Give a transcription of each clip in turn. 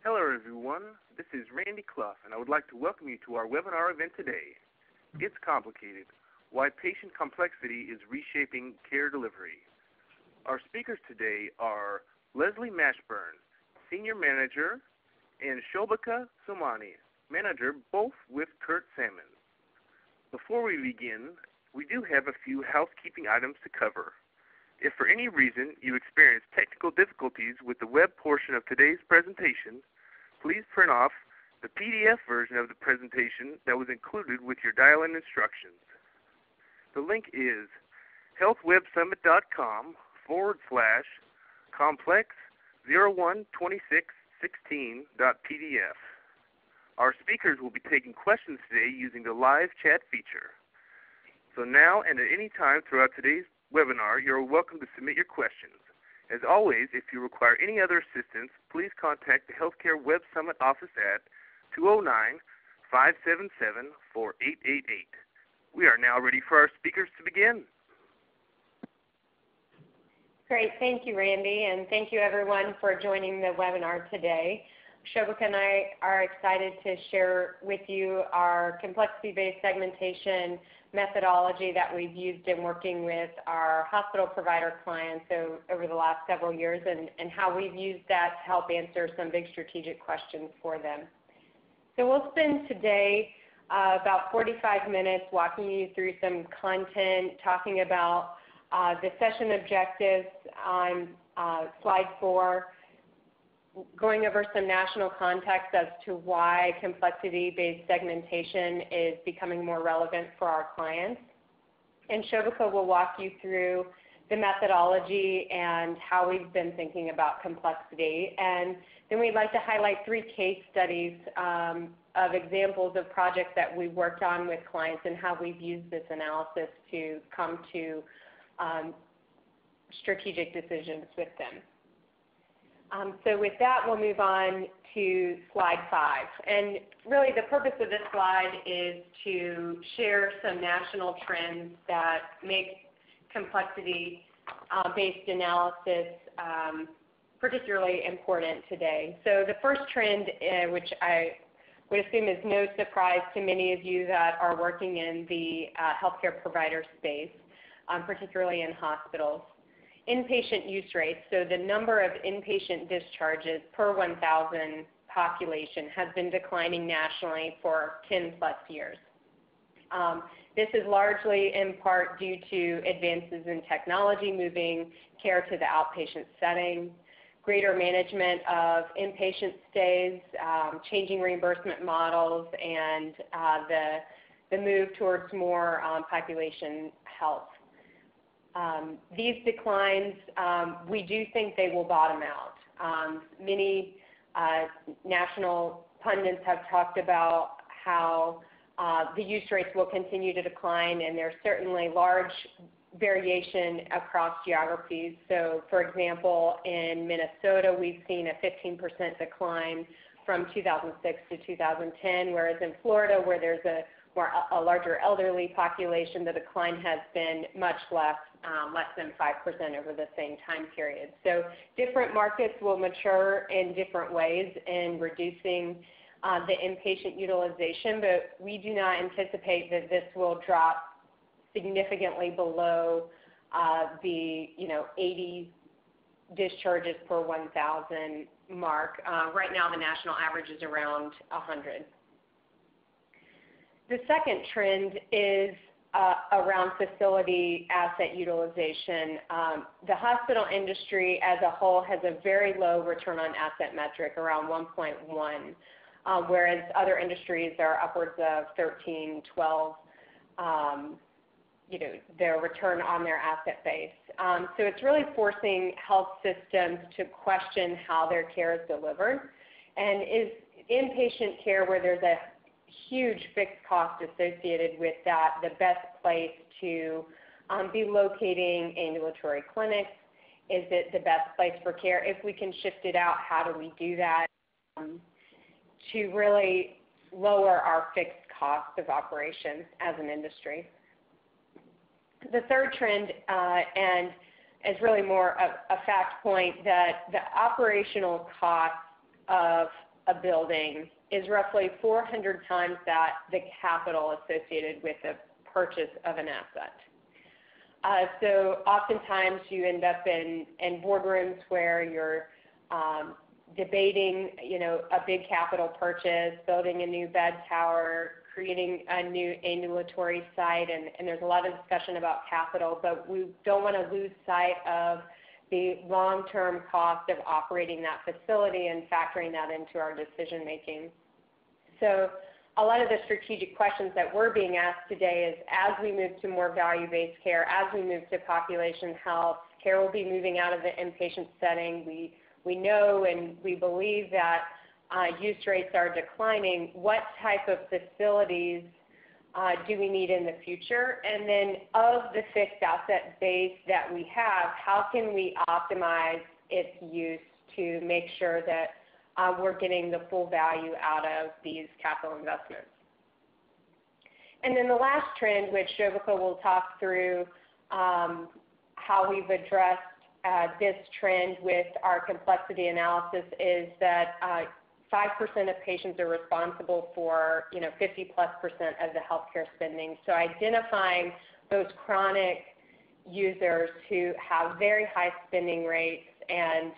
Hello everyone, this is Randy Clough and I would like to welcome you to our webinar event today. It's Complicated, Why Patient Complexity is Reshaping Care Delivery. Our speakers today are Leslie Marshburn, Senior Manager, and Shobhika Somani, Manager, both with Salmon. Before we begin, we do have a few housekeeping items to cover. If for any reason you experience technical difficulties with the web portion of today's presentation, please print off the PDF version of the presentation that was included with your dial-in instructions. The link is healthwebsummit.com/complex012616.pdf. Our speakers will be taking questions today using the live chat feature. So now and at any time throughout today's webinar, you're welcome to submit your questions. As always, if you require any other assistance, please contact the Healthcare Web Summit office at 209-577-4888. We are now ready for our speakers to begin. Great. Thank you, Randy, and thank you, everyone, for joining the webinar today. Shobhika and I are excited to share with you our complexity-based segmentation methodology that we've used in working with our hospital provider clients over the last several years and how we've used that to help answer some big strategic questions for them. So we'll spend today about 45 minutes walking you through some content, talking about the session objectives on slide 4, going over some national context as to why complexity-based segmentation is becoming more relevant for our clients. And Shobhika will walk you through the methodology and how we've been thinking about complexity. And then we'd like to highlight 3 case studies of examples of projects that we worked on with clients and how we've used this analysis to come to strategic decisions with them. So with that, we'll move on to slide 5. And really the purpose of this slide is to share some national trends that make complexity-based analysis particularly important today. So the first trend, which I would assume is no surprise to many of you that are working in the healthcare provider space, particularly in hospitals. Inpatient use rates, so the number of inpatient discharges per 1,000 population has been declining nationally for 10 plus years. This is largely in part due to advances in technology moving care to the outpatient setting, greater management of inpatient stays, changing reimbursement models, and the move towards more population health. These declines, we do think they will bottom out. Many national pundits have talked about how the use rates will continue to decline, and there's certainly large variation across geographies. So, for example, in Minnesota, we've seen a 15% decline from 2006 to 2010, whereas in Florida, where there's a larger elderly population, the decline has been much less than 5% over the same time period. So different markets will mature in different ways in reducing the inpatient utilization, but we do not anticipate that this will drop significantly below the 80 discharges per 1,000 mark. Right now, the national average is around 100. The second trend is around facility asset utilization. The hospital industry as a whole has a very low return on asset metric, around 1.1, whereas other industries are upwards of 13, 12, their return on their asset base. So it's really forcing health systems to question how their care is delivered. And is inpatient care, where there's a huge fixed cost associated with that, the best place to be locating ambulatory clinics? Is it the best place for care? If we can shift it out, how do we do that to really lower our fixed cost of operations as an industry? The third trend, and is really more a fact point, that the operational costs of a building is roughly 400 times the capital associated with the purchase of an asset. So oftentimes you end up in boardrooms where you're debating, a big capital purchase, building a new bed tower, creating a new ambulatory site, and there's a lot of discussion about capital, but we don't want to lose sight of the long-term cost of operating that facility and factoring that into our decision making. So a lot of the strategic questions that we're being asked today is, as we move to more value-based care, as we move to population health, care will be moving out of the inpatient setting. We know and we believe that use rates are declining. What type of facilities do we need in the future? And then of the fixed asset base that we have, how can we optimize its use to make sure that we're getting the full value out of these capital investments? And then the last trend, which Shobhika will talk through how we've addressed this trend with our complexity analysis, is that 5% of patients are responsible for 50+% of the healthcare spending. So identifying those chronic users who have very high spending rates, and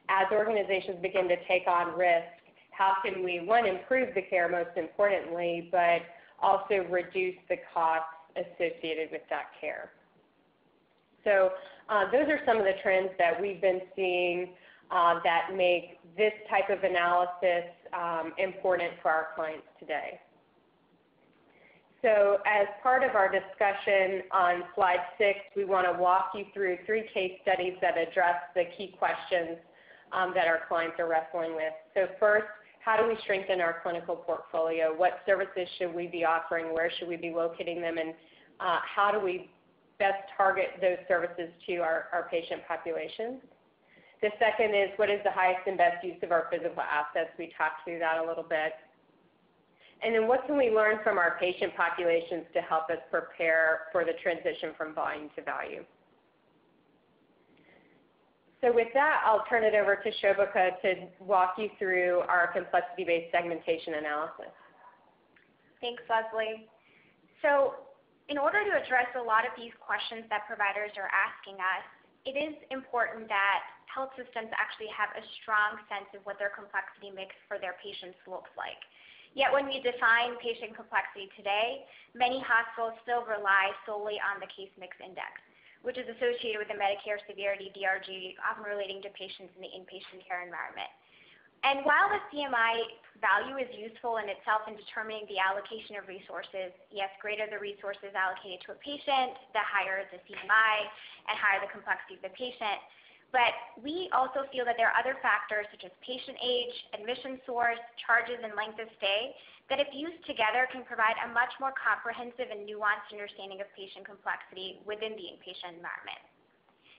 as organizations begin to take on risk, how can we, one, improve the care most importantly, but also reduce the costs associated with that care. So those are some of the trends that we've been seeing that make this type of analysis important for our clients today. So as part of our discussion on slide 6, we want to walk you through 3 case studies that address the key questions that our clients are wrestling with. So first, how do we strengthen our clinical portfolio? What services should we be offering? Where should we be locating them? And how do we best target those services to our patient population? The second is, what is the highest and best use of our physical assets? We talked through that a little bit. And then what can we learn from our patient populations to help us prepare for the transition from volume to value? So with that, I'll turn it over to Shobhika to walk you through our complexity-based segmentation analysis. Thanks, Leslie. So in order to address a lot of these questions that providers are asking us, it is important that health systems actually have a strong sense of what their complexity mix for their patients looks like. Yet when we define patient complexity today, many hospitals still rely solely on the case mix index, which is associated with the Medicare severity DRG, often relating to patients in the inpatient care environment. And while the CMI value is useful in itself in determining the allocation of resources, yes, greater the resources allocated to a patient, the higher the CMI and higher the complexity of the patient. But we also feel that there are other factors such as patient age, admission source, charges, and length of stay that, if used together, can provide a much more comprehensive and nuanced understanding of patient complexity within the inpatient environment.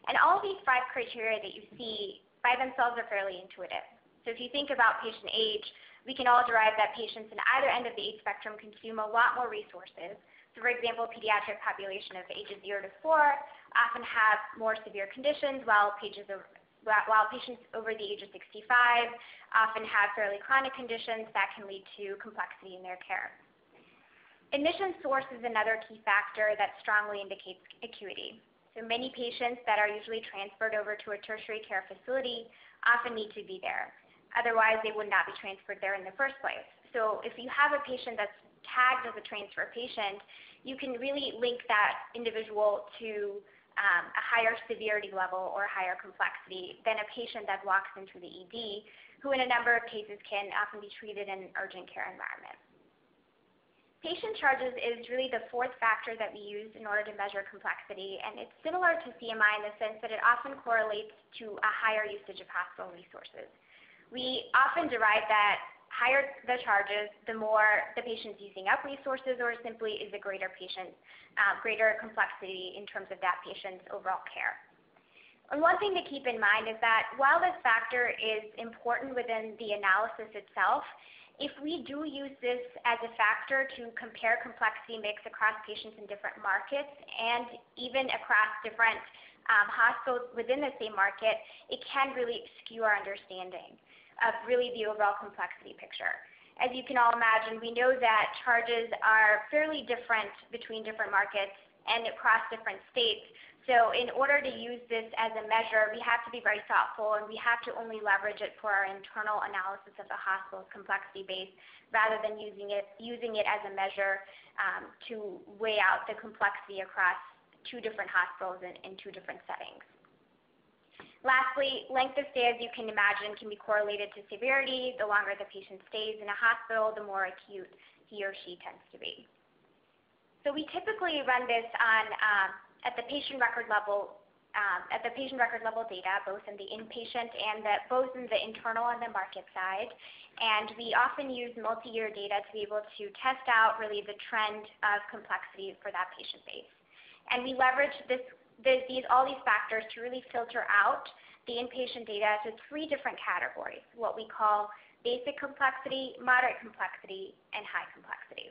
And all of these 5 criteria that you see by themselves are fairly intuitive. So if you think about patient age, we can all derive that patients in either end of the age spectrum consume a lot more resources. So for example, pediatric population of ages 0 to 4 often have more severe conditions, while patients over the age of 65 often have fairly chronic conditions that can lead to complexity in their care. Admission source is another key factor that strongly indicates acuity. So many patients that are usually transferred over to a tertiary care facility often need to be there. Otherwise, they would not be transferred there in the first place. So if you have a patient that's tagged as a transfer patient, you can really link that individual to a higher severity level or higher complexity than a patient that walks into the ED, who in a number of cases can often be treated in an urgent care environment. Patient charges is really the 4th factor that we use in order to measure complexity, and it's similar to CMI in the sense that it often correlates to a higher usage of hospital resources. We often derive that higher the charges, the more the patient's using up resources, or simply is a greater complexity in terms of that patient's overall care. And one thing to keep in mind is that while this factor is important within the analysis itself, if we do use this as a factor to compare complexity mix across patients in different markets and even across different hospitals within the same market, it can really skew our understanding. of really the overall complexity picture. As you can all imagine, we know that charges are fairly different between different markets and across different states. So in order to use this as a measure, we have to be very thoughtful, and we have to only leverage it for our internal analysis of the hospital's complexity base rather than using it as a measure to weigh out the complexity across two different hospitals in two different settings. Lastly, length of stay, as you can imagine, can be correlated to severity. The longer the patient stays in a hospital, the more acute he or she tends to be. So we typically run this on at the patient record level data, both in the inpatient and both in the internal and the market side. And we often use multi-year data to be able to test out really the trend of complexity for that patient base. And we leverage all these factors to really filter out the inpatient data to three different categories, what we call basic complexity, moderate complexity, and high complexity.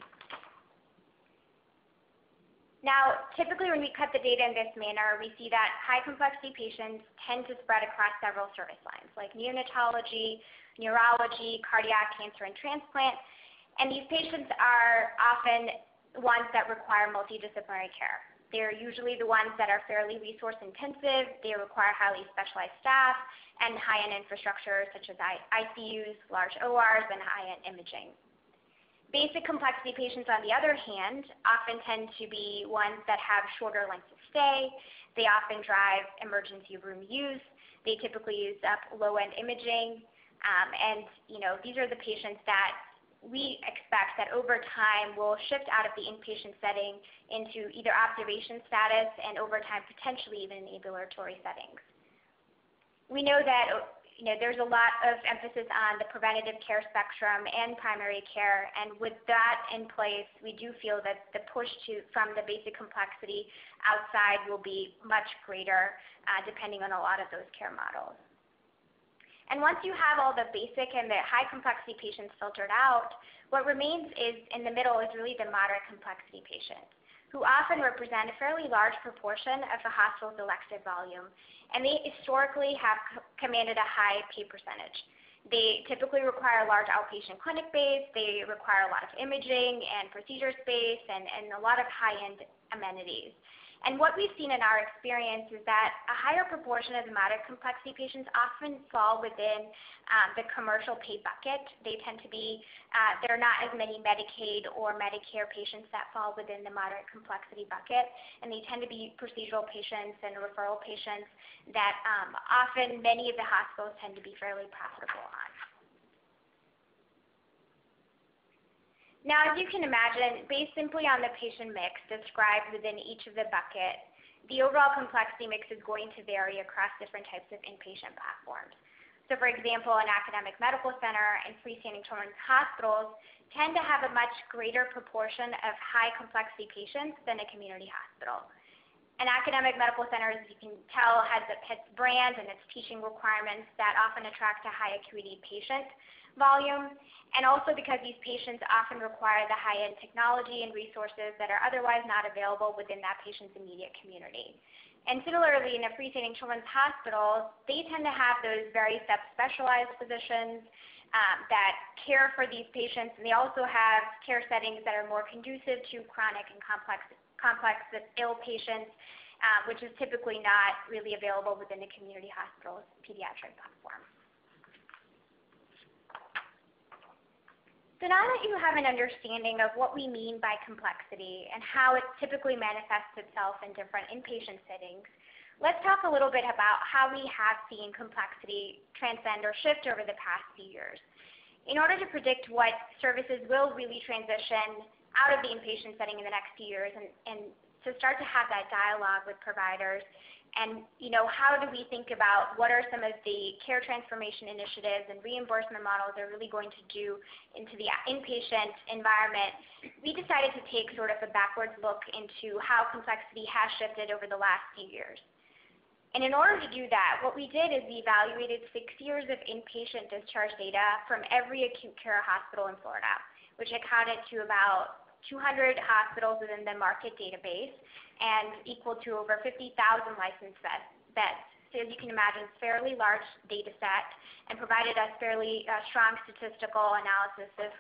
Now, typically when we cut the data in this manner, we see that high complexity patients tend to spread across several service lines, like neonatology, neurology, cardiac, cancer, and transplant. And these patients are often ones that require multidisciplinary care. They're usually the ones that are fairly resource intensive. They require highly specialized staff and high-end infrastructure such as ICUs, large ORs, and high-end imaging. Basic complexity patients, on the other hand, often tend to be ones that have shorter lengths of stay. They often drive emergency room use. They typically use up low-end imaging. And these are the patients that we expect that over time will shift out of the inpatient setting into either observation status and over time potentially even ambulatory settings. We know that there's a lot of emphasis on the preventative care spectrum and primary care, and with that in place, we do feel that the push from the basic complexity outside will be much greater depending on a lot of those care models. And once you have all the basic and the high complexity patients filtered out, what remains is in the middle is really the moderate complexity patients, who often represent a fairly large proportion of the hospital's elective volume, and they historically have commanded a high pay percentage. They typically require a large outpatient clinic base, they require a lot of imaging and procedure space, and a lot of high-end amenities. And what we've seen in our experience is that a higher proportion of the moderate complexity patients often fall within the commercial pay bucket. They tend to be, there are not as many Medicaid or Medicare patients that fall within the moderate complexity bucket, and they tend to be procedural patients and referral patients that often many of the hospitals tend to be fairly profitable on. Now, as you can imagine, based simply on the patient mix described within each of the buckets, the overall complexity mix is going to vary across different types of inpatient platforms. So for example, an academic medical center and freestanding children's hospitals tend to have a much greater proportion of high complexity patients than a community hospital. An academic medical center, as you can tell, has its brand and its teaching requirements that often attract a high acuity patient volume, and also because these patients often require the high-end technology and resources that are otherwise not available within that patient's immediate community. And similarly, in a freestanding children's hospital, they tend to have those very subspecialized physicians that care for these patients, and they also have care settings that are more conducive to chronic and complex ill patients, which is typically not really available within the community hospital's pediatric platform. So now that you have an understanding of what we mean by complexity and how it typically manifests itself in different inpatient settings, let's talk a little bit about how we have seen complexity transcend or shift over the past few years. In order to predict what services will really transition out of the inpatient setting in the next few years and to start to have that dialogue with providers, and how do we think about what are some of the care transformation initiatives and reimbursement models they're really going to do into the inpatient environment, we decided to take sort of a backwards look into how complexity has shifted over the last few years. And in order to do that, what we did is we evaluated 6 years of inpatient discharge data from every acute care hospital in Florida, which accounted to about 200 hospitals within the market database and equal to over 50,000 licensed beds. So as you can imagine, it's a fairly large data set and provided us fairly strong statistical analysis of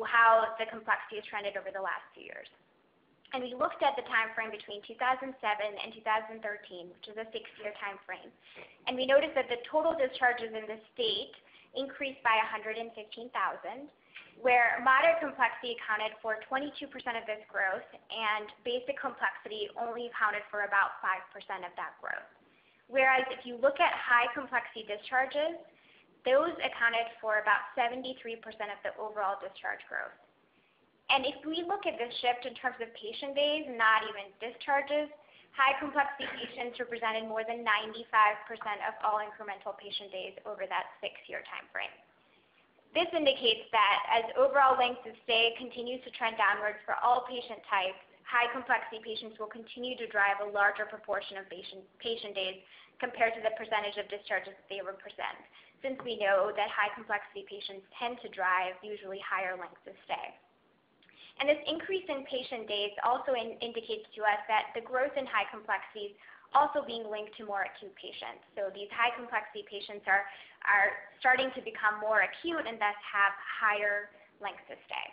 how the complexity has trended over the last few years. And we looked at the time frame between 2007 and 2013, which is a 6-year time frame. And we noticed that the total discharges in the state increased by 115,000, where moderate complexity accounted for 22% of this growth, and basic complexity only accounted for about 5% of that growth. Whereas if you look at high complexity discharges, those accounted for about 73% of the overall discharge growth. And if we look at this shift in terms of patient days, not even discharges, high complexity patients represented more than 95% of all incremental patient days over that 6-year time frame. This indicates that as overall length of stay continues to trend downwards for all patient types, high complexity patients will continue to drive a larger proportion of patient days compared to the percentage of discharges that they represent, since we know that high complexity patients tend to drive usually higher lengths of stay. And this increase in patient days also indicates to us that the growth in high complexities also being linked to more acute patients. So these high complexity patients are starting to become more acute and thus have higher lengths of stay.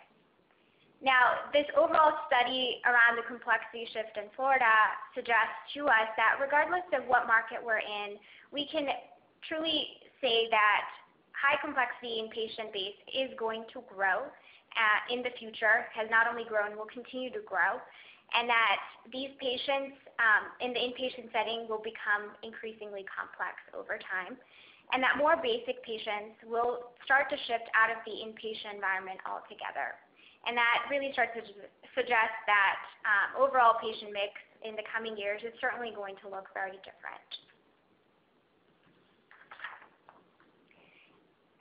Now, this overall study around the complexity shift in Florida suggests to us that regardless of what market we're in, we can truly say that high complexity in patient base is going to grow in the future, has not only grown, will continue to grow, and that these patients in the inpatient setting will become increasingly complex over time, and that more basic patients will start to shift out of the inpatient environment altogether. And that really starts to suggest that overall patient mix in the coming years is certainly going to look very different.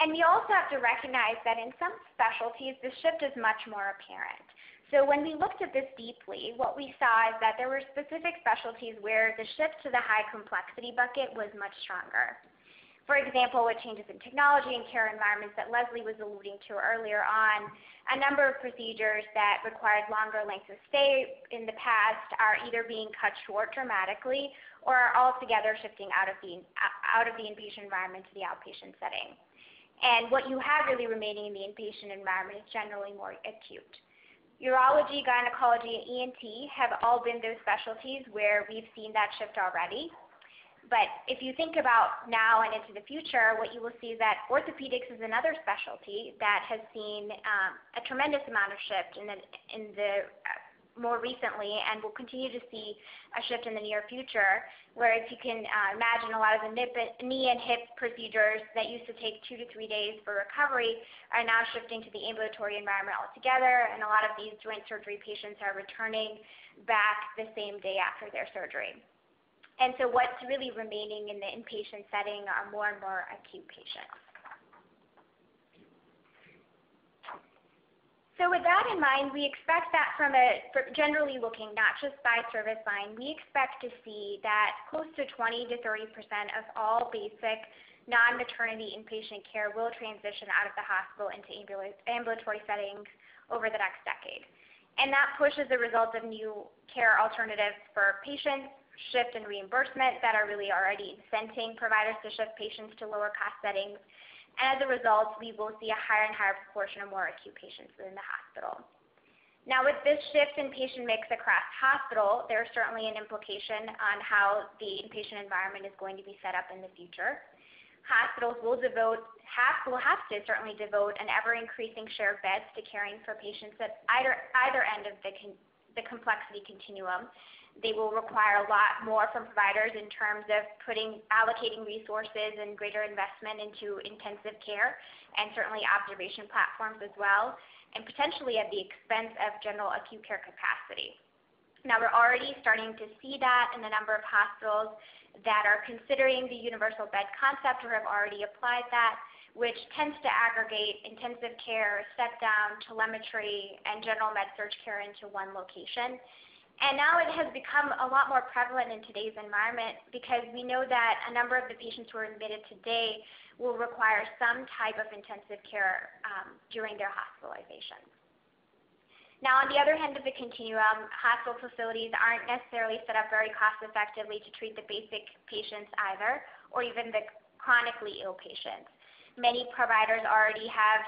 And we also have to recognize that in some specialties, the shift is much more apparent. So when we looked at this deeply, what we saw is that there were specific specialties where the shift to the high complexity bucket was much stronger. For example, with changes in technology and care environments that Leslie was alluding to earlier on, a number of procedures that required longer lengths of stay in the past are either being cut short dramatically or are altogether shifting out of the inpatient environment to the outpatient setting. And what you have really remaining in the inpatient environment is generally more acute. Urology, gynecology, and ENT have all been those specialties where we've seen that shift already. But if you think about now and into the future, what you will see is that orthopedics is another specialty that has seen a tremendous amount of shift more recently, and will continue to see a shift in the near future, where if you can imagine a lot of the knee and hip procedures that used to take 2 to 3 days for recovery are now shifting to the ambulatory environment altogether, and a lot of these joint surgery patients are returning back the same day after their surgery. And so what's really remaining in the inpatient setting are more and more acute patients. So with that in mind, we expect that generally looking, not just by service line, we expect to see that close to 20 to 30% of all basic non-maternity inpatient care will transition out of the hospital into ambulatory settings over the next decade. And that push is a result of new care alternatives for patients, shift in reimbursement that are really already incenting providers to shift patients to lower cost settings. And as a result, we will see a higher and higher proportion of more acute patients within the hospital. Now, with this shift in patient mix across hospital, there's certainly an implication on how the inpatient environment is going to be set up in the future. Hospitals will have to certainly devote an ever-increasing share of beds to caring for patients at either end of the complexity continuum. They will require a lot more from providers in terms of allocating resources and greater investment into intensive care and certainly observation platforms as well, and potentially at the expense of general acute care capacity. Now, we're already starting to see that in a number of hospitals that are considering the universal bed concept or have already applied that, which tends to aggregate intensive care, step-down, telemetry, and general med-surg care into one location. And now it has become a lot more prevalent in today's environment because we know that a number of the patients who are admitted today will require some type of intensive care during their hospitalization. Now, on the other end of the continuum, hospital facilities aren't necessarily set up very cost effectively to treat the basic patients either, or even the chronically ill patients. Many providers already have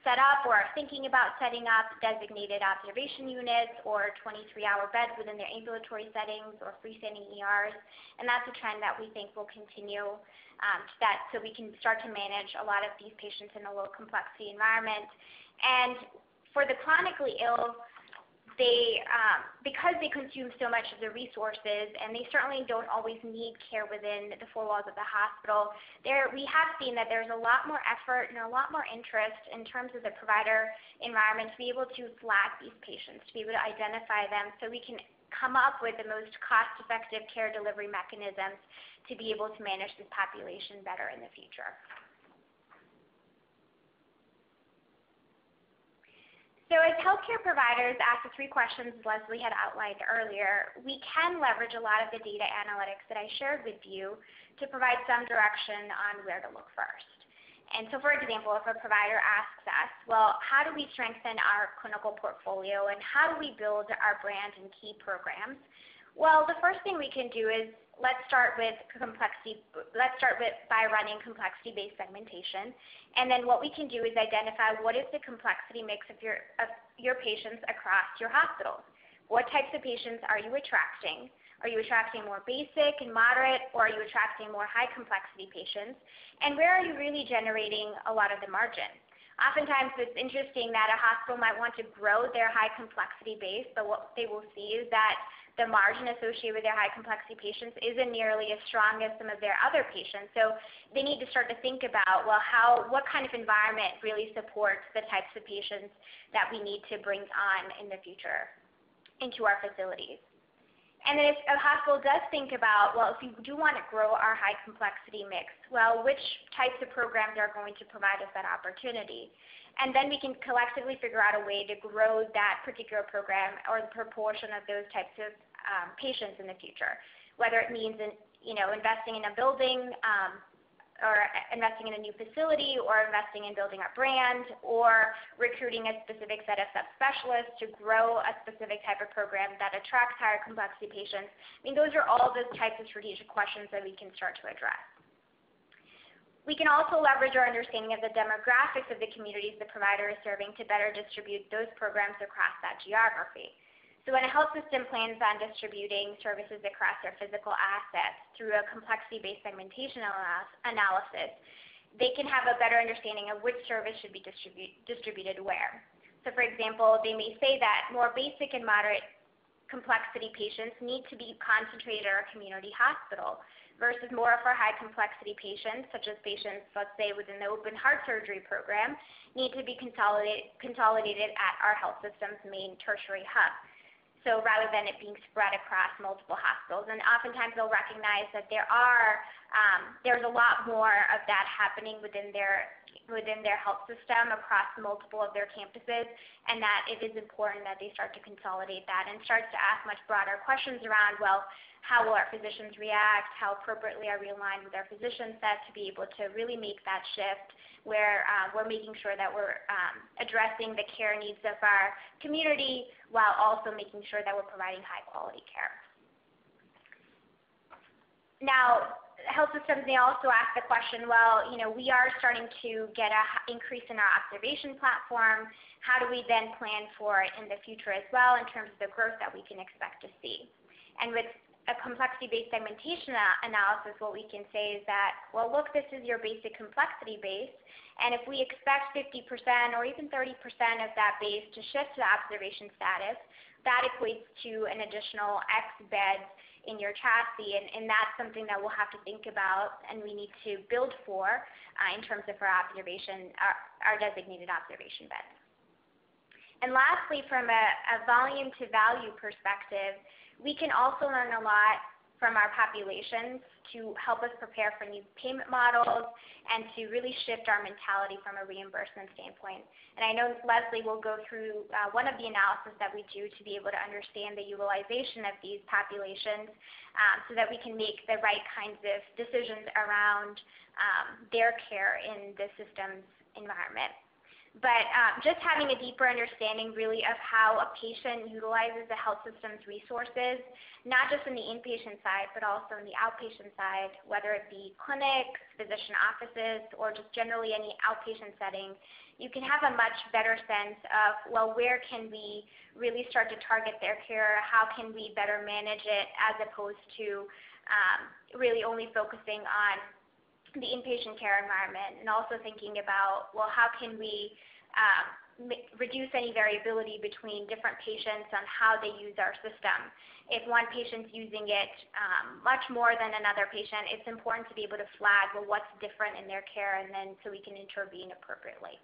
set up or are thinking about setting up designated observation units or 23-hour beds within their ambulatory settings or freestanding ERs, and that's a trend that we think will continue so we can start to manage a lot of these patients in a low complexity environment. And for the chronically ill, because they consume so much of the resources, and they certainly don't always need care within the four walls of the hospital, we have seen that there's a lot more effort and a lot more interest in terms of the provider environment to be able to flag these patients, to be able to identify them so we can come up with the most cost-effective care delivery mechanisms to be able to manage this population better in the future. So as healthcare providers ask the three questions Leslie had outlined earlier, we can leverage a lot of the data analytics that I shared with you to provide some direction on where to look first. And so for example, if a provider asks us, well, how do we strengthen our clinical portfolio and how do we build our brand and key programs? Well, the first thing we can do is let's start by running complexity-based segmentation. And then what we can do is identify what is the complexity mix of your patients across your hospitals. What types of patients are you attracting? Are you attracting more basic and moderate, or are you attracting more high complexity patients? And where are you really generating a lot of the margin? Oftentimes it's interesting that a hospital might want to grow their high complexity base, but what they will see is that the margin associated with their high complexity patients isn't nearly as strong as some of their other patients. So they need to start to think about, well, what kind of environment really supports the types of patients that we need to bring on in the future into our facilities. And then if a hospital does think about, well, if we do want to grow our high complexity mix, well, which types of programs are going to provide us that opportunity? And then we can collectively figure out a way to grow that particular program or the proportion of those types of patients in the future, whether it means investing in a building or investing in a new facility or investing in building our brand or recruiting a specific set of subspecialists to grow a specific type of program that attracts higher complexity patients. I mean, those are all those types of strategic questions that we can start to address. We can also leverage our understanding of the demographics of the communities the provider is serving to better distribute those programs across that geography. So when a health system plans on distributing services across their physical assets through a complexity-based segmentation analysis, they can have a better understanding of which service should be distributed where. So for example, they may say that more basic and moderate complexity patients need to be concentrated at our community hospital versus more of our high complexity patients, such as patients, let's say, within the open heart surgery program, need to be consolidated at our health system's main tertiary hub. So rather than it being spread across multiple hospitals. And oftentimes they'll recognize that there's a lot more of that happening within their health system across multiple of their campuses, and that it is important that they start to consolidate that and starts to ask much broader questions around, well, how will our physicians react? How appropriately are we aligned with our physician set to be able to really make that shift where we're making sure that we're addressing the care needs of our community while also making sure that we're providing high quality care. Now, health systems may also ask the question, well, we are starting to get an increase in our observation platform. How do we then plan for it in the future as well in terms of the growth that we can expect to see? And with a complexity-based segmentation analysis, what we can say is that, well, look, this is your basic complexity base, and if we expect 50% or even 30% of that base to shift to observation status, that equates to an additional X beds in your chassis, and that's something that we'll have to think about and we need to build for in terms of our designated observation beds. And lastly, from a volume to value perspective, we can also learn a lot from our populations to help us prepare for new payment models and to really shift our mentality from a reimbursement standpoint. And I know Leslie will go through one of the analysis that we do to be able to understand the utilization of these populations so that we can make the right kinds of decisions around their care in the systems environment. But just having a deeper understanding really of how a patient utilizes the health system's resources, not just in the inpatient side, but also in the outpatient side, whether it be clinics, physician offices, or just generally any outpatient setting, you can have a much better sense of, well, where can we really start to target their care? How can we better manage it as opposed to really only focusing on the inpatient care environment, and also thinking about, well, how can we reduce any variability between different patients on how they use our system. If one patient's using it much more than another patient, it's important to be able to flag, well, what's different in their care, and then so we can intervene appropriately.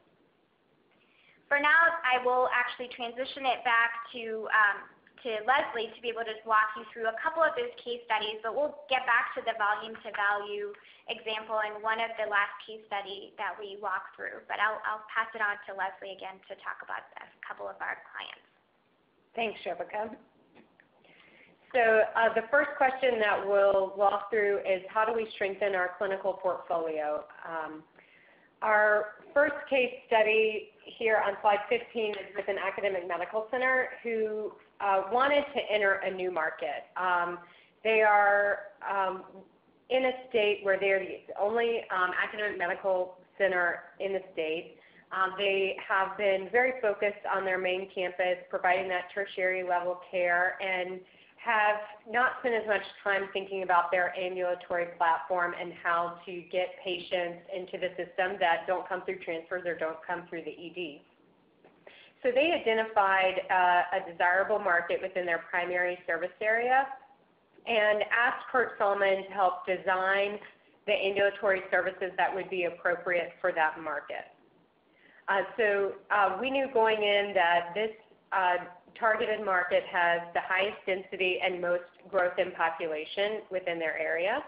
For now, I will actually transition it back to Leslie to be able to walk you through a couple of those case studies, but we'll get back to the volume to value example in one of the last case study that we walked through. But I'll pass it on to Leslie again to talk about a couple of our clients. Thanks, Shobhika. So the first question that we'll walk through is how do we strengthen our clinical portfolio? Our first case study here on slide 15 is with an academic medical center who wanted to enter a new market. They are in a state where they're the only academic medical center in the state. They have been very focused on their main campus, providing that tertiary level care, and have not spent as much time thinking about their ambulatory platform and how to get patients into the system that don't come through transfers or don't come through the ED. So they identified a desirable market within their primary service area and asked Kurt Salmon to help design the ambulatory services that would be appropriate for that market. So we knew going in that this targeted market has the highest density and most growth in population within their area.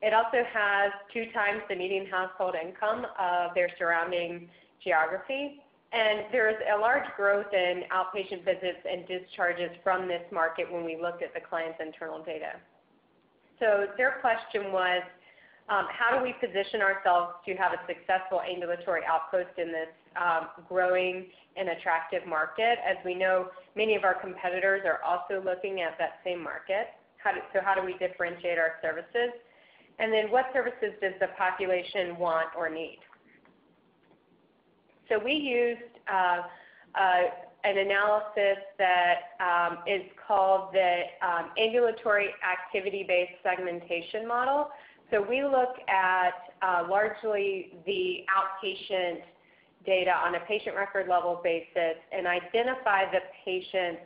It also has 2 times the median household income of their surrounding geography. And there's a large growth in outpatient visits and discharges from this market when we looked at the client's internal data. So their question was, how do we position ourselves to have a successful ambulatory outpost in this growing and attractive market? As we know, many of our competitors are also looking at that same market. So how do we differentiate our services? And then what services does the population want or need? So we used an analysis that is called the Ambulatory Activity-Based Segmentation Model. So we look at largely the outpatient data on a patient record level basis and identify the patients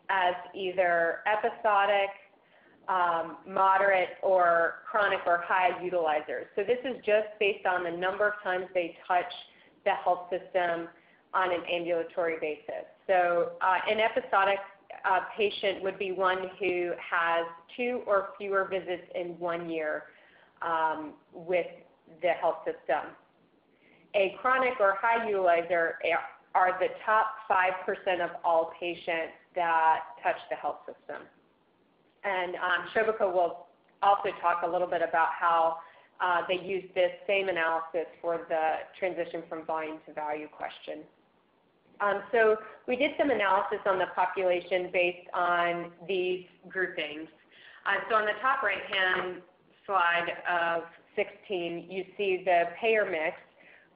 as either episodic, moderate, or chronic or high utilizers. So this is just based on the number of times they touch the health system on an ambulatory basis. So an episodic patient would be one who has 2 or fewer visits in 1 year with the health system. A chronic or high utilizer are the top 5% of all patients that touch the health system. And Shobhika will also talk a little bit about how they use this same analysis for the transition from volume to value question. So we did some analysis on the population based on these groupings. So on the top right-hand slide of 16, you see the payer mix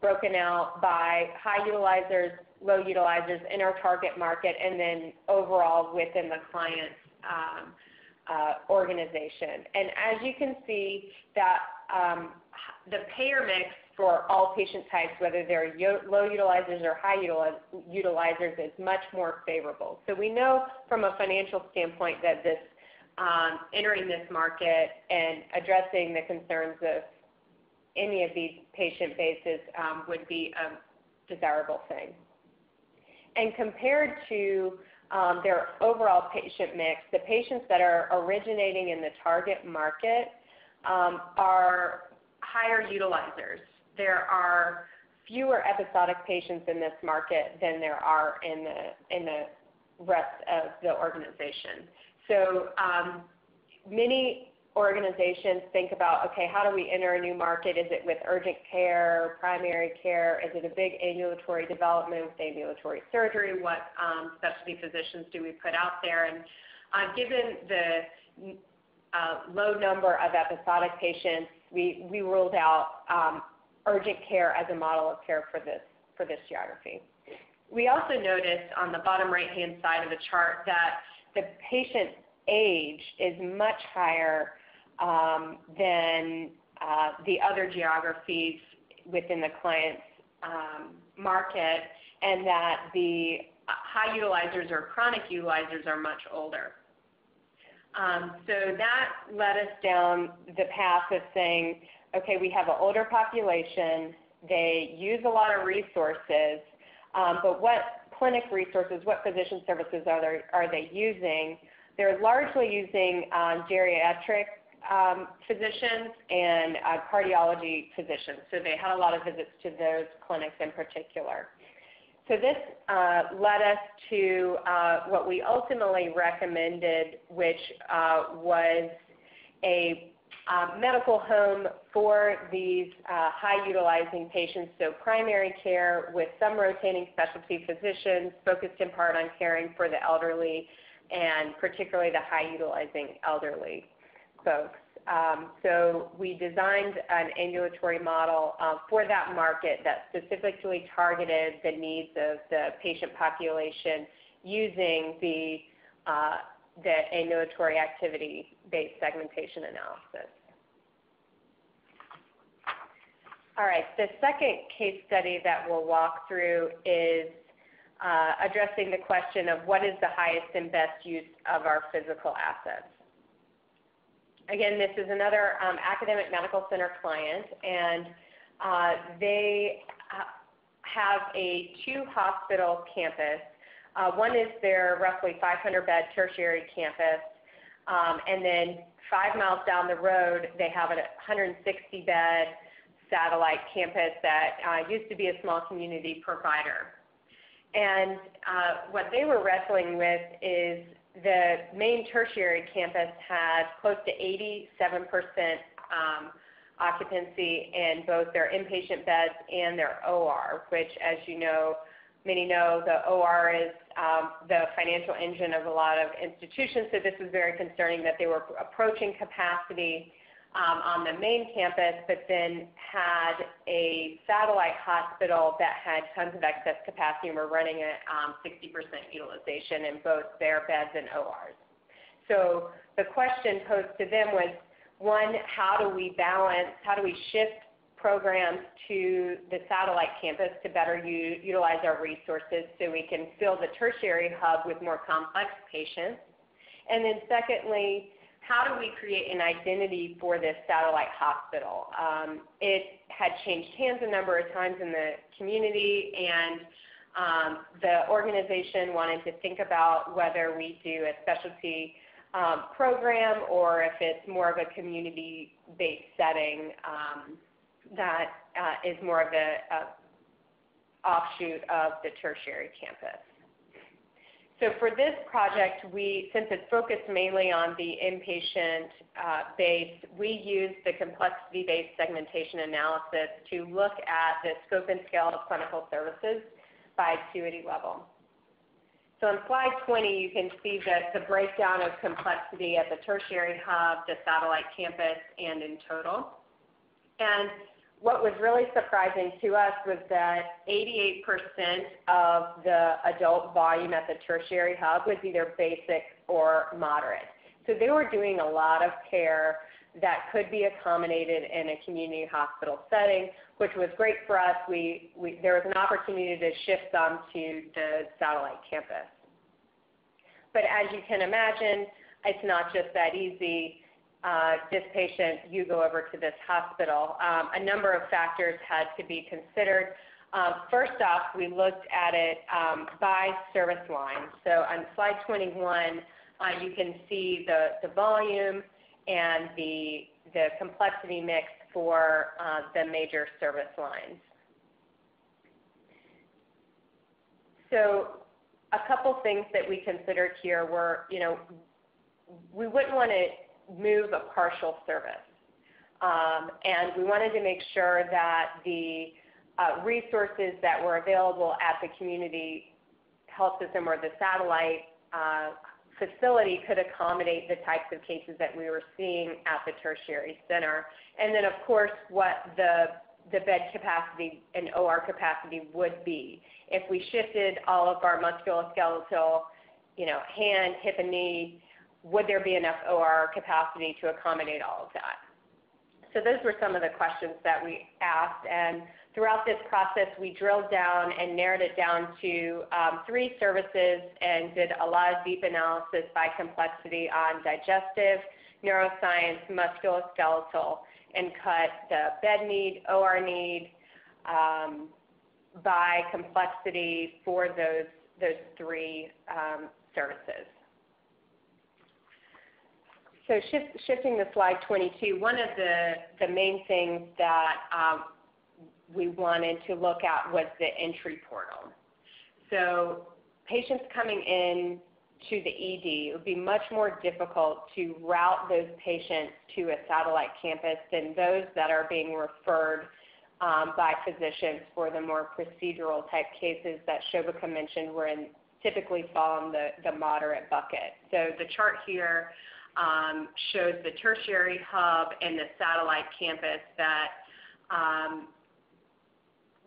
broken out by high utilizers, low utilizers in our target market, and then overall within the client's organization. And as you can see, that the payer mix for all patient types, whether they're low utilizers or high utilizers, is much more favorable. So we know from a financial standpoint that this entering this market and addressing the concerns of any of these patient bases would be a desirable thing. And compared to their overall patient mix, the patients that are originating in the target market are higher utilizers. There are fewer episodic patients in this market than there are in the rest of the organization. So many organizations think about, okay, how do we enter a new market? Is it with urgent care, primary care? Is it a big ambulatory development with ambulatory surgery? What specialty physicians do we put out there? And given the low number of episodic patients, we ruled out urgent care as a model of care for this geography. We also noticed on the bottom right-hand side of the chart that the patient age is much higher than the other geographies within the client's market, and that the high utilizers or chronic utilizers are much older. So that led us down the path of saying, okay, we have an older population, they use a lot of resources, but what clinic resources, what physician services are they using? They're largely using geriatric physicians and cardiology physicians. So they had a lot of visits to those clinics in particular. So this led us to what we ultimately recommended, which was a medical home for these high utilizing patients, so primary care with some rotating specialty physicians focused in part on caring for the elderly and particularly the high utilizing elderly folks. So we designed an ambulatory model for that market that specifically targeted the needs of the patient population using the ambulatory activity-based segmentation analysis. All right, the second case study that we'll walk through is addressing the question of what is the highest and best use of our physical assets. Again, this is another academic medical center client, and they have a 2-hospital campus. One is their roughly 500-bed tertiary campus, and then 5 miles down the road, they have a 160-bed satellite campus that used to be a small community provider. And what they were wrestling with is the main tertiary campus had close to 87% occupancy in both their inpatient beds and their OR, which, as you know, many know, the OR is the financial engine of a lot of institutions, so this was very concerning that they were approaching capacity on the main campus, but then had a satellite hospital that had tons of excess capacity and were running at 60% utilization in both their beds and ORs. So the question posed to them was, one, how do we shift programs to the satellite campus to better utilize our resources so we can fill the tertiary hub with more complex patients? And then secondly, how do we create an identity for this satellite hospital? It had changed hands a number of times in the community, and the organization wanted to think about whether we do a specialty program or if it's more of a community-based setting that is more of an offshoot of the tertiary campus. So for this project, since it's focused mainly on the inpatient base, we used the complexity-based segmentation analysis to look at the scope and scale of clinical services by acuity level. So on slide 20, you can see that the breakdown of complexity at the tertiary hub, the satellite campus, and in total. And what was really surprising to us was that 88% of the adult volume at the tertiary hub was either basic or moderate. So they were doing a lot of care that could be accommodated in a community hospital setting, which was great for us. There was an opportunity to shift some to the satellite campus. But as you can imagine, it's not just that easy. This patient, you go over to this hospital. A number of factors had to be considered. First off, we looked at it by service line. So on slide 21, you can see the volume and the complexity mix for the major service lines. So a couple things that we considered here were, we wouldn't want to move a partial service. And we wanted to make sure that the resources that were available at the community health system or the satellite facility could accommodate the types of cases that we were seeing at the tertiary center. And then, of course, what the bed capacity and OR capacity would be. If we shifted all of our musculoskeletal, hand, hip, and knee, would there be enough OR capacity to accommodate all of that? So those were some of the questions that we asked, and throughout this process, we drilled down and narrowed it down to 3 services and did a lot of deep analysis by complexity on digestive, neuroscience, musculoskeletal, and cut the bed need, OR need by complexity for those 3 services. So shifting to slide 22, one of the main things that we wanted to look at was the entry portal. So patients coming in to the ED, it would be much more difficult to route those patients to a satellite campus than those that are being referred by physicians for the more procedural type cases that Shobhika mentioned typically fall in the moderate bucket. So the chart here shows the tertiary hub and the satellite campus that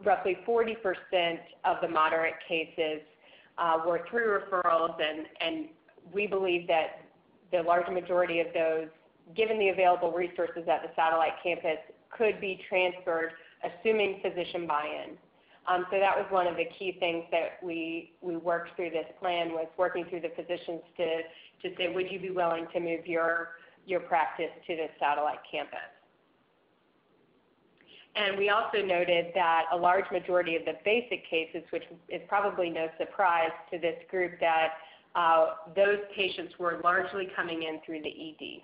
roughly 40% of the moderate cases were through referrals, and we believe that the large majority of those, given the available resources at the satellite campus, could be transferred, assuming physician buy-in. So that was one of the key things that we worked through this plan, was working through the physicians to say, would you be willing to move your practice to the satellite campus? And we also noted that a large majority of the basic cases, which is probably no surprise to this group, that those patients were largely coming in through the ED.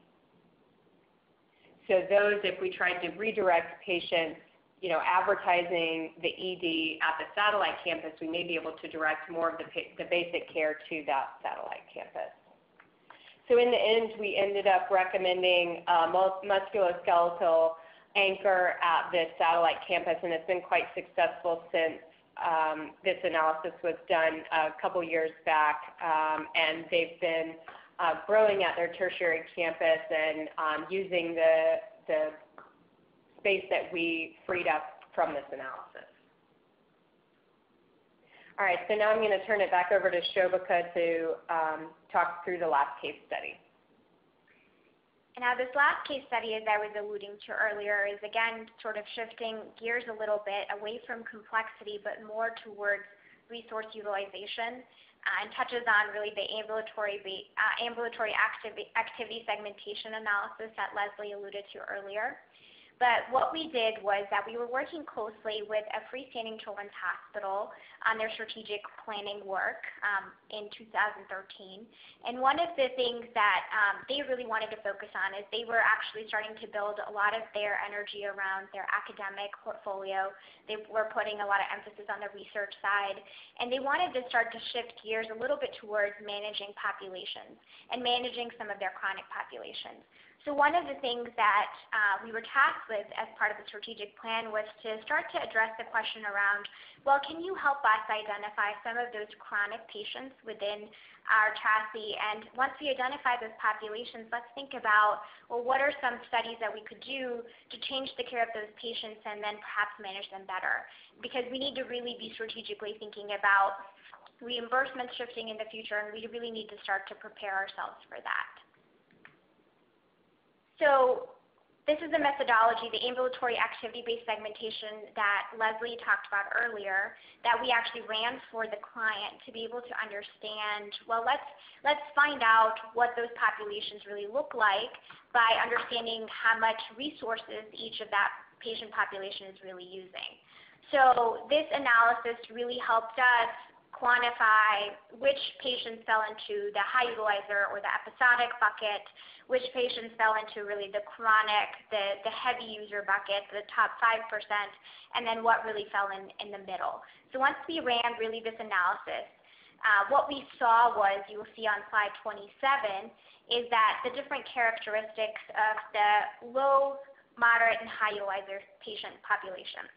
So those, if we tried to redirect patients, advertising the ED at the satellite campus, we may be able to direct more of the basic care to that satellite campus. So in the end, we ended up recommending musculoskeletal anchor at the satellite campus, and it's been quite successful since this analysis was done a couple years back, and they've been growing at their tertiary campus and using the space that we freed up from this analysis. All right, so now I'm going to turn it back over to Shobhika to talk through the last case study. Now, this last case study, as I was alluding to earlier, is again sort of shifting gears a little bit away from complexity, but more towards resource utilization, and touches on really the ambulatory activity segmentation analysis that Leslie alluded to earlier. But what we did was that we were working closely with a freestanding children's hospital on their strategic planning work in 2013. And one of the things that they really wanted to focus on is they were actually starting to build a lot of their energy around their academic portfolio. They were putting a lot of emphasis on the research side. And they wanted to start to shift gears a little bit towards managing populations and managing some of their chronic populations. So one of the things that we were tasked with as part of the strategic plan was to start to address the question around, well, can you help us identify some of those chronic patients within our chassis? And once we identify those populations, let's think about, well, what are some studies that we could do to change the care of those patients and then perhaps manage them better? Because we need to really be strategically thinking about reimbursement shifting in the future, and we really need to start to prepare ourselves for that. So this is a methodology, the ambulatory activity-based segmentation that Leslie talked about earlier, that we actually ran for the client to be able to understand, well, let's find out what those populations really look like by understanding how much resources each of that patient population is really using. So this analysis really helped us quantify which patients fell into the high utilizer or the episodic bucket, which patients fell into really the chronic, the heavy user bucket, the top 5%, and then what really fell in the middle. So once we ran really this analysis, what we saw was, you will see on slide 27, is that the different characteristics of the low, moderate, and high utilizer patient population.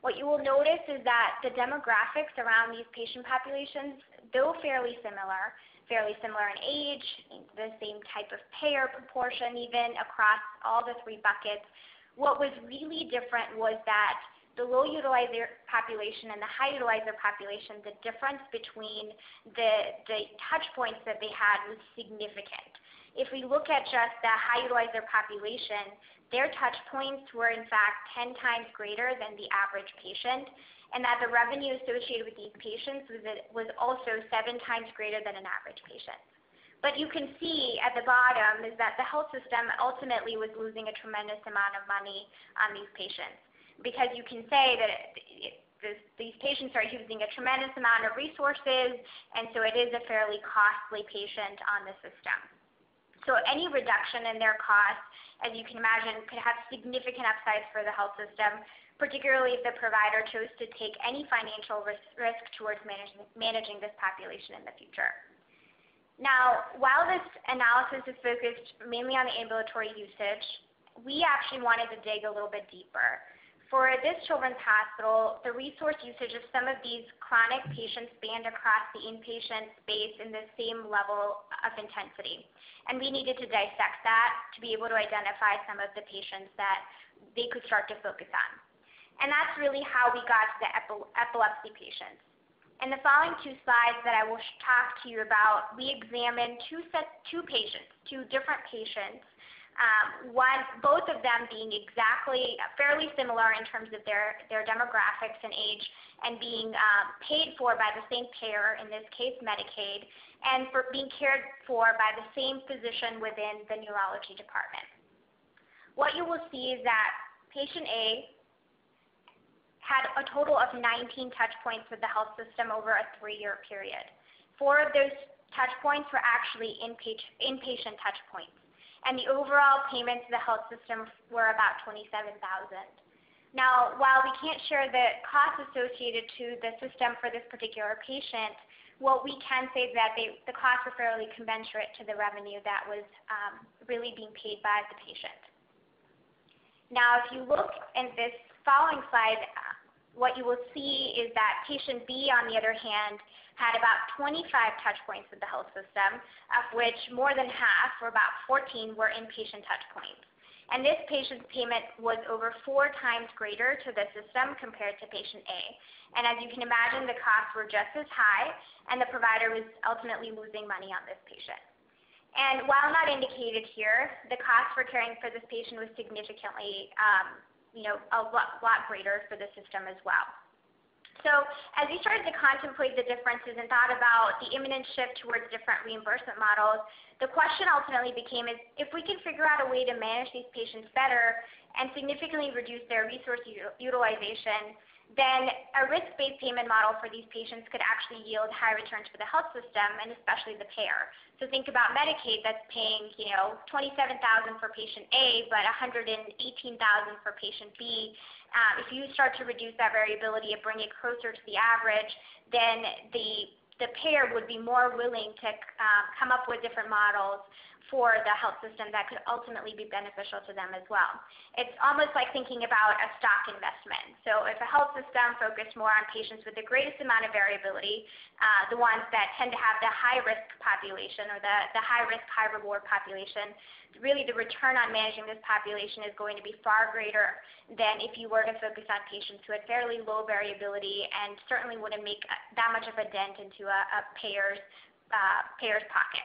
What you will notice is that the demographics around these patient populations, though fairly similar in age, the same type of payer proportion even across all the three buckets, what was really different was that the low utilizer population and the high utilizer population, the difference between the touch points that they had was significant. If we look at just the high utilizer population, their touch points were in fact 10 times greater than the average patient, and that the revenue associated with these patients was also 7 times greater than an average patient. But you can see at the bottom is that the health system ultimately was losing a tremendous amount of money on these patients, because you can say that these patients are using a tremendous amount of resources, and so it is a fairly costly patient on the system. So any reduction in their costs, as you can imagine, could have significant upsides for the health system, particularly if the provider chose to take any financial risk towards managing this population in the future. Now, while this analysis is focused mainly on the ambulatory usage, we actually wanted to dig a little bit deeper. For this children's hospital, the resource usage of some of these chronic patients spanned across the inpatient space in the same level of intensity. And we needed to dissect that to be able to identify some of the patients that they could start to focus on. And that's really how we got to the epilepsy patients. In the following two slides that I will talk to you about, we examined two different patients, both of them being fairly similar in terms of their demographics and age, and being paid for by the same payer, in this case Medicaid, and for being cared for by the same physician within the neurology department. What you will see is that patient A had a total of 19 touch points with the health system over a 3-year period. 4 of those touch points were actually inpatient touch points, and the overall payment to the health system were about $27,000. Now, while we can't share the costs associated to the system for this particular patient, what we can say is that the costs were fairly commensurate to the revenue that was really being paid by the patient. Now, if you look at this following slide, what you will see is that patient B, on the other hand, had about 25 touch points with the health system, of which more than half, or about 14, were inpatient touch points. And this patient's payment was over 4 times greater to the system compared to patient A. And as you can imagine, the costs were just as high, and the provider was ultimately losing money on this patient. And while not indicated here, the cost for caring for this patient was significantly, a lot greater for the system as well. So as we started to contemplate the differences and thought about the imminent shift towards different reimbursement models, the question ultimately became is if we can figure out a way to manage these patients better and significantly reduce their resource utilization, then a risk-based payment model for these patients could actually yield high returns for the health system and especially the payer. So think about Medicaid that's paying, $27,000 for patient A, but $118,000 for patient B. If you start to reduce that variability and bring it closer to the average, then the payer would be more willing to come up with different models for the health system that could ultimately be beneficial to them as well. It's almost like thinking about a stock investment. So if a health system focused more on patients with the greatest amount of variability, the ones that tend to have the high-risk population or the high-risk, high-reward population, really the return on managing this population is going to be far greater than if you were to focus on patients who had fairly low variability and certainly wouldn't make that much of a dent into a payer's pocket.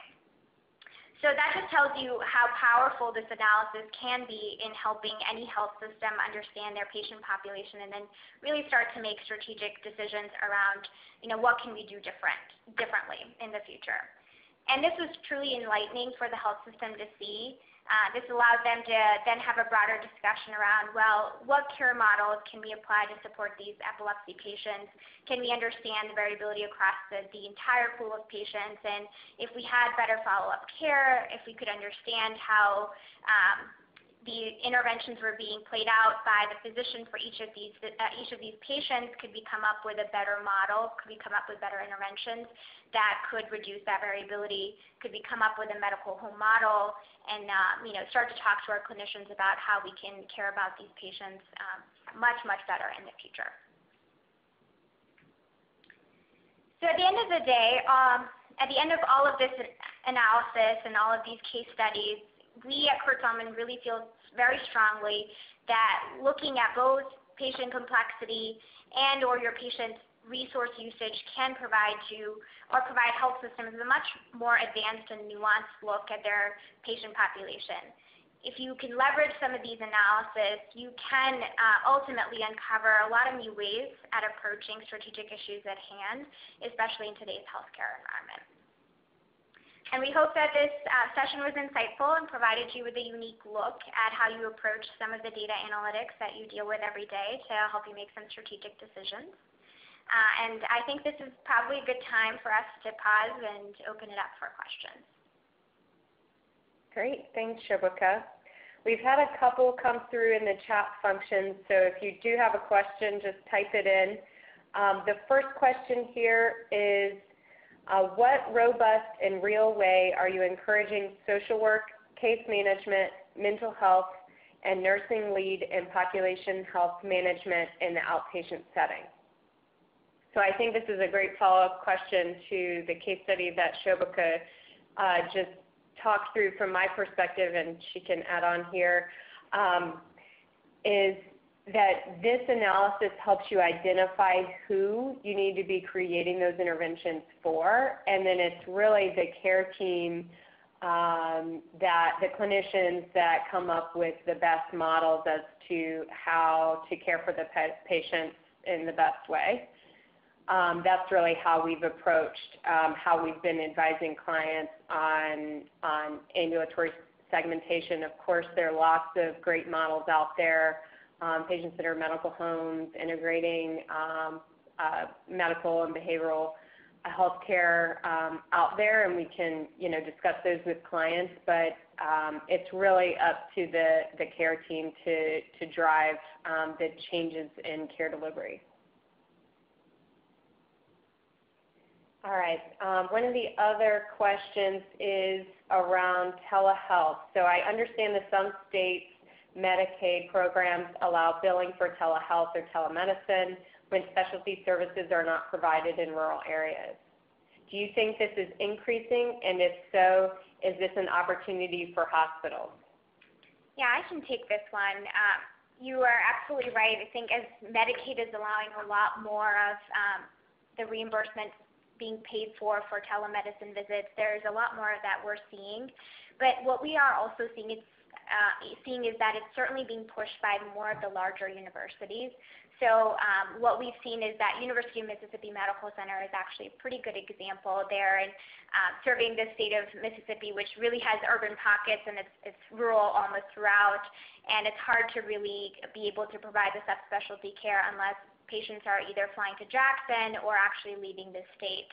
So that just tells you how powerful this analysis can be in helping any health system understand their patient population and then really start to make strategic decisions around, what can we do differently in the future. And this was truly enlightening for the health system to see. This allowed them to then have a broader discussion around, well, what care models can we apply to support these epilepsy patients? Can we understand the variability across the entire pool of patients? And if we had better follow-up care, if we could understand how the interventions were being played out by the physician for each of these patients, could we come up with a better model? Could we come up with better interventions that could reduce that variability? Could we come up with a medical home model and start to talk to our clinicians about how we can care about these patients much, much better in the future? So at the end of the day, at the end of all of this analysis and all of these case studies, we at Salmon really feel very strongly that looking at both patient complexity and or your patient's resource usage can provide health systems a much more advanced and nuanced look at their patient population. If you can leverage some of these analyses, you can ultimately uncover a lot of new ways at approaching strategic issues at hand, especially in today's healthcare environment. And we hope that this session was insightful and provided you with a unique look at how you approach some of the data analytics that you deal with every day to help you make some strategic decisions. And I think this is probably a good time for us to pause and open it up for questions. Great. Thanks, Shobhika. We've had a couple come through in the chat function, so if you do have a question, just type it in. The first question here is, what robust and real way are you encouraging social work, case management, mental health, and nursing lead and population health management in the outpatient setting? So I think this is a great follow-up question to the case study that Shobhika just talked through from my perspective, and she can add on here, is that this analysis helps you identify who you need to be creating those interventions for, and then it's really the care team, that the clinicians that come up with the best models as to how to care for the patients in the best way. That's really how we've approached, how we've been advising clients on ambulatory segmentation. Of course, there are lots of great models out there, patients that are medical homes, integrating medical and behavioral health care out there, and we can discuss those with clients, but it's really up to the care team to drive the changes in care delivery. All right. One of the other questions is around telehealth. So I understand that some states Medicaid programs allow billing for telehealth or telemedicine when specialty services are not provided in rural areas. Do you think this is increasing? And if so, is this an opportunity for hospitals? Yeah, I can take this one. You are absolutely right. I think as Medicaid is allowing a lot more of the reimbursement being paid for telemedicine visits, there's a lot more of that we're seeing. But what we are also seeing is that it's certainly being pushed by more of the larger universities. So what we've seen is that University of Mississippi Medical Center is actually a pretty good example there, and serving the state of Mississippi, which really has urban pockets and it's rural almost throughout, and it's hard to really be able to provide the subspecialty care unless patients are either flying to Jackson or actually leaving the state.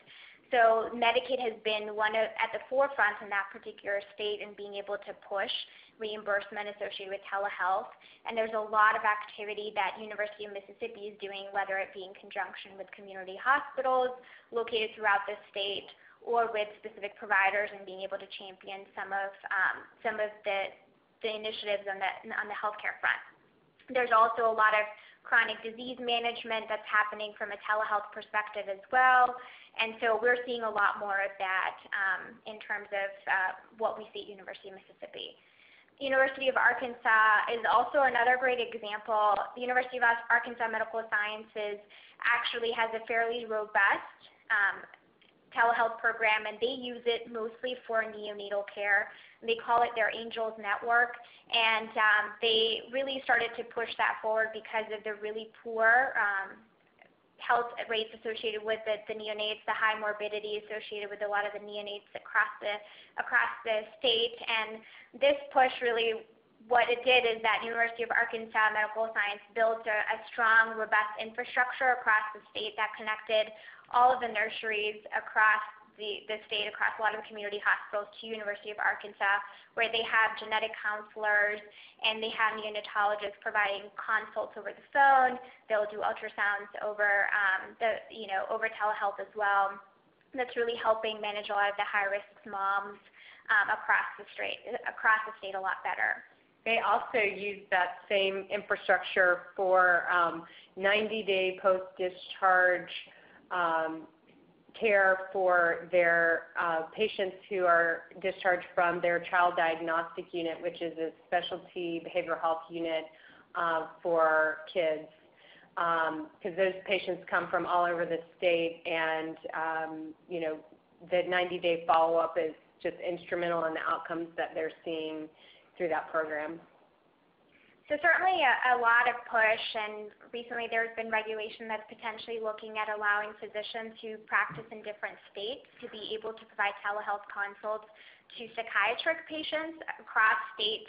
So Medicaid has been at the forefront in that particular state in being able to push reimbursement associated with telehealth. And there's a lot of activity that University of Mississippi is doing, whether it be in conjunction with community hospitals located throughout the state or with specific providers, and being able to champion some of the initiatives on the healthcare front. There's also a lot of chronic disease management that's happening from a telehealth perspective as well. And so we're seeing a lot more of that in terms of what we see at University of Mississippi. The University of Arkansas is also another great example. The University of Arkansas Medical Sciences actually has a fairly robust telehealth program, and they use it mostly for neonatal care. They call it their Angels Network, and they really started to push that forward because of the really poor health rates associated with the neonates, the high morbidity associated with a lot of the neonates across the state. And this push really, what it did is that University of Arkansas Medical Science built a strong, robust infrastructure across the state that connected all of the nurseries across the state, across a lot of the community hospitals, to University of Arkansas, where they have genetic counselors and they have neonatologists providing consults over the phone. They'll do ultrasounds over over telehealth as well. That's really helping manage a lot of the high-risk moms across the state a lot better. They also use that same infrastructure for 90-day post-discharge care for their patients who are discharged from their child diagnostic unit, which is a specialty behavioral health unit for kids. Because those patients come from all over the state, and the 90-day follow-up is just instrumental in the outcomes that they're seeing through that program. So certainly a lot of push, and recently there's been regulation that's potentially looking at allowing physicians who practice in different states to be able to provide telehealth consults to psychiatric patients across state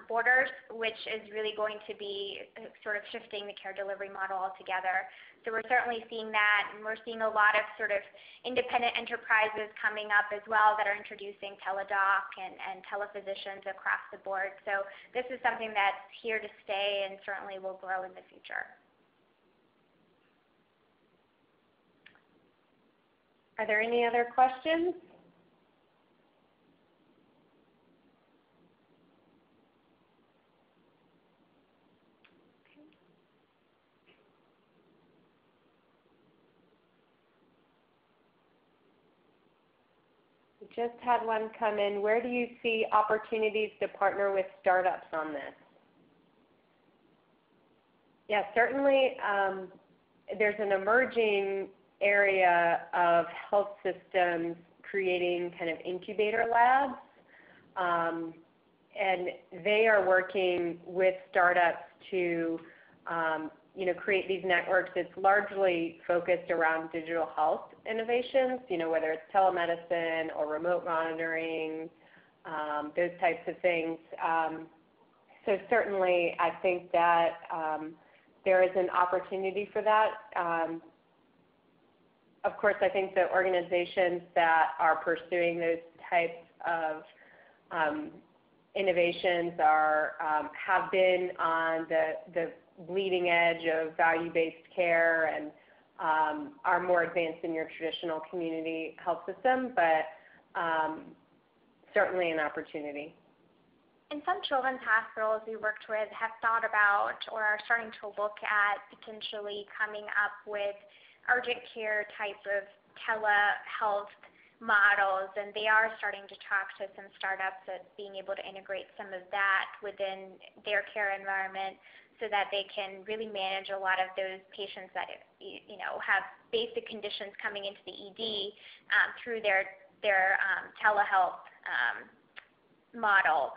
borders, which is really going to be sort of shifting the care delivery model altogether. So we're certainly seeing that, and we're seeing a lot of sort of independent enterprises coming up as well that are introducing teledoc and telephysicians across the board. So this is something that's here to stay and certainly will grow in the future. Are there any other questions? Just had one come in. Where do you see opportunities to partner with startups on this? Yeah, certainly there's an emerging area of health systems creating kind of incubator labs, and they are working with startups to create these networks. It's largely focused around digital health innovations, whether it's telemedicine or remote monitoring, those types of things. So certainly I think that there is an opportunity for that. Of course, I think the organizations that are pursuing those types of innovations have been on the bleeding edge of value-based care and are more advanced in your traditional community health system, but certainly an opportunity. And some children's hospitals we worked with have thought about or are starting to look at potentially coming up with urgent care type of telehealth models, and they are starting to talk to some startups at being able to integrate some of that within their care environment so that they can really manage a lot of those patients that have basic conditions coming into the ED through their telehealth model.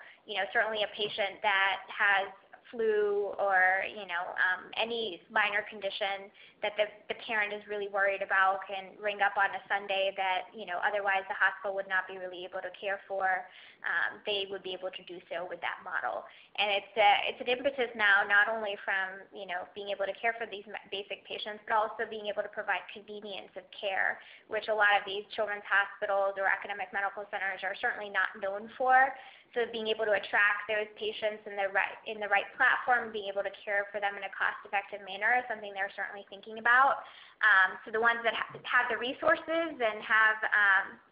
Certainly a patient that has flu or any minor condition that the parent is really worried about can ring up on a Sunday that otherwise the hospital would not be really able to care for. They would be able to do so with that model, and it's an impetus now not only from being able to care for these basic patients, but also being able to provide convenience of care, which a lot of these children's hospitals or academic medical centers are certainly not known for. So being able to attract those patients in the right platform, being able to care for them in a cost-effective manner is something they're certainly thinking about. So the ones that have the resources and have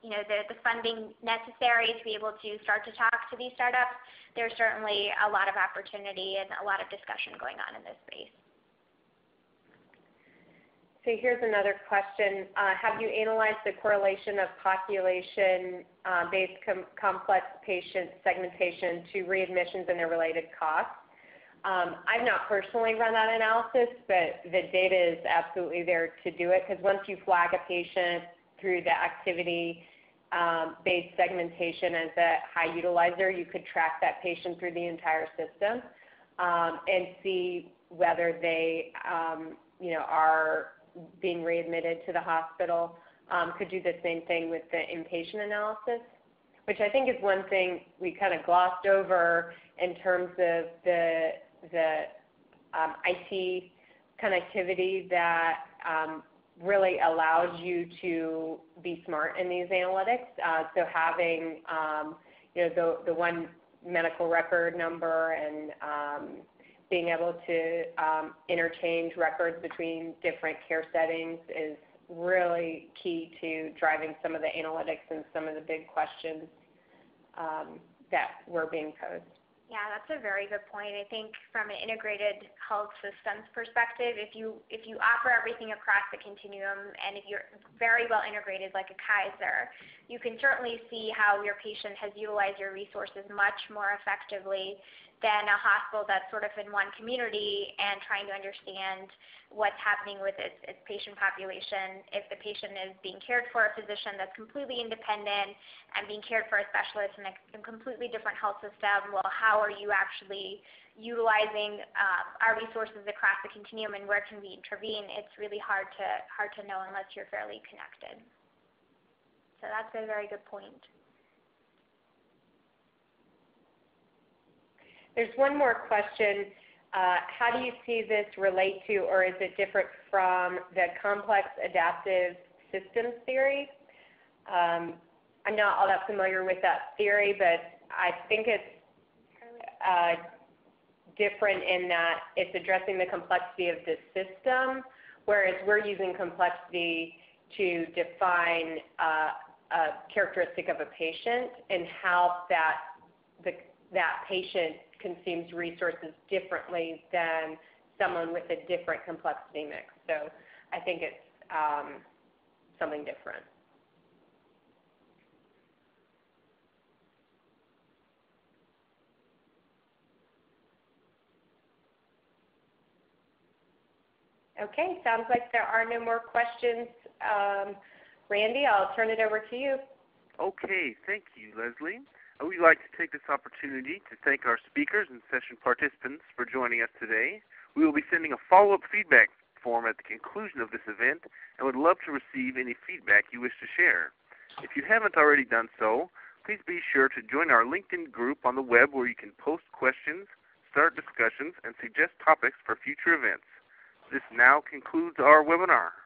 the funding necessary to be able to start to talk to these startups, there's certainly a lot of opportunity and a lot of discussion going on in this space. So here's another question. Have you analyzed the correlation of population-based complex patient segmentation to readmissions and their related costs? I've not personally run that analysis, but the data is absolutely there to do it, because once you flag a patient through the activity-based segmentation as a high utilizer, you could track that patient through the entire system and see whether they are being readmitted to the hospital. Could do the same thing with the inpatient analysis, which I think is one thing we kind of glossed over in terms of the IT connectivity that really allows you to be smart in these analytics. So having the one medical record number and being able to interchange records between different care settings is really key to driving some of the analytics and some of the big questions that were being posed. Yeah, that's a very good point. I think from an integrated health systems perspective, if you offer everything across the continuum and if you're very well integrated like a Kaiser, you can certainly see how your patient has utilized your resources much more effectively than a hospital that's sort of in one community and trying to understand what's happening with its patient population. If the patient is being cared for a physician that's completely independent and being cared for a specialist in a completely different health system, well, how are you actually utilizing our resources across the continuum and where can we intervene? It's really hard to know unless you're fairly connected. So that's a very good point. There's one more question. How do you see this relate to, or is it different from the complex adaptive systems theory? I'm not all that familiar with that theory, but I think it's different in that it's addressing the complexity of the system, whereas we're using complexity to define a characteristic of a patient and how that patient consumes resources differently than someone with a different complexity mix. So I think it's something different. Okay, sounds like there are no more questions. Randy, I'll turn it over to you. Okay, thank you, Leslie. We'd like to take this opportunity to thank our speakers and session participants for joining us today. We will be sending a follow-up feedback form at the conclusion of this event and would love to receive any feedback you wish to share. If you haven't already done so, please be sure to join our LinkedIn group on the web where you can post questions, start discussions, and suggest topics for future events. This now concludes our webinar.